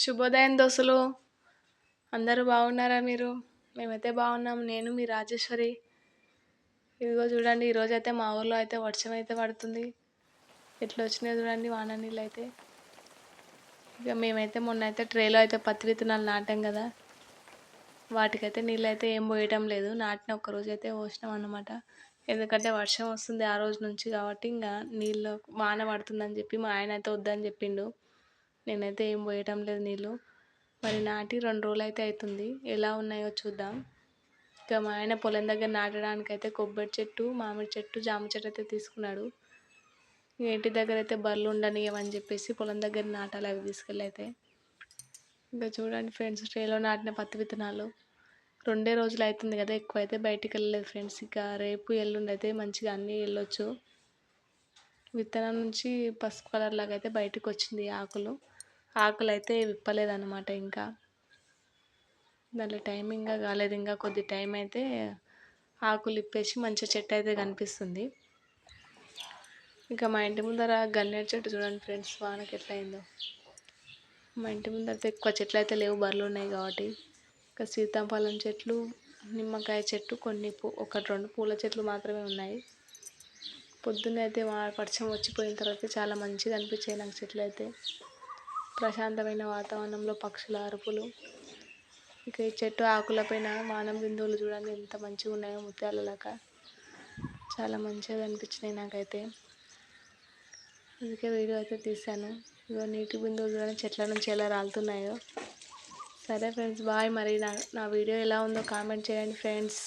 శుభోదయం దోస్తులు. అందరూ బాగున్నారా మీరు? మేమైతే బాగున్నాం. నేను మీ రాజేశ్వరి. ఇదిగో చూడండి, ఈరోజైతే మా ఊర్లో అయితే వర్షం అయితే పడుతుంది. ఎట్లా వచ్చినాయి చూడండి వాన నీళ్ళు అయితే. ఇక మేమైతే మొన్న అయితే ట్రేలో అయితే పత్తి విత్తనాలు నాటాం కదా, వాటికైతే నీళ్ళు అయితే ఏం పోయటం లేదు. నాటిన ఒక్క రోజు అయితే పోసినాం అన్నమాట. ఎందుకంటే వర్షం వస్తుంది ఆ రోజు నుంచి, కాబట్టి ఇంకా నీళ్ళు వాన పడుతుందని చెప్పి మా ఆయన అయితే వద్దని చెప్పిండు. నేనైతే ఏం పోయటం లేదు నీళ్ళు. మరి నాటి 2 రోజులు అయితే అవుతుంది. ఎలా ఉన్నాయో చూద్దాం. ఇక మా ఆయన పొలం దగ్గర నాటడానికైతే కొబ్బరి చెట్టు, మామిడి చెట్టు, జామ చెట్టు అయితే తీసుకున్నాడు. ఇక ఇంటి దగ్గర అయితే బర్రెలు ఉండనియమని చెప్పేసి పొలం దగ్గర నాటాలి అవి తీసుకెళ్ళి అయితే. ఇంకా చూడండి ఫ్రెండ్స్, ట్రేలో నాటిన పత్తి విత్తనాలు 2 రోజులు అవుతుంది కదా, ఎక్కువ అయితే బయటికి వెళ్ళలేదు ఫ్రెండ్స్. ఇక రేపు ఎల్లుండి అయితే మంచిగా అన్నీ వెళ్ళొచ్చు. విత్తనం నుంచి పసుపు కలర్ లాగా అయితే బయటకు వచ్చింది ఆకులు అయితే విప్పలేదన్నమాట. ఇంకా దాంట్లో టైం ఇంకా కాలేదు. ఇంకా కొద్ది టైం అయితే ఆకులు ఇప్పేసి మంచి చెట్టు అయితే కనిపిస్తుంది. ఇంకా మా ఇంటి ముందర గన్నేరు చెట్టు చూడండి ఫ్రెండ్స్, వానకి ఎట్లా అయిందో. మా ఇంటి ముందర అయితే ఎక్కువ చెట్లు అయితే లేవు, బర్రెలు ఉన్నాయి కాబట్టి. ఇంకా సీతాఫలం చెట్లు, నిమ్మకాయ చెట్టు, కొన్ని 1-2 పూల చెట్లు మాత్రమే ఉన్నాయి. పొద్దున్నే అయితే వర్షం వచ్చిపోయిన తర్వాత చాలా మంచిగా అనిపించాయి నాకు చెట్లు అయితే. ప్రశాంతమైన వాతావరణంలో పక్షుల అరుపులు. ఇక ఈ చెట్టు ఆకులపైన వానం బిందువులు చూడండి ఎంత మంచిగా ఉన్నాయో, ముత్యాలలాగా. చాలా మంచిగా అనిపించినాయి నాకైతే. అందుకే వీడియో అయితే తీశాను. ఇగో నీటి బిందువులు చూడండి చెట్ల నుంచి ఎలా రాలుతున్నాయో. సరే ఫ్రెండ్స్, బాయ్. మరి నా వీడియో ఎలా ఉందో కామెంట్ చేయండి ఫ్రెండ్స్.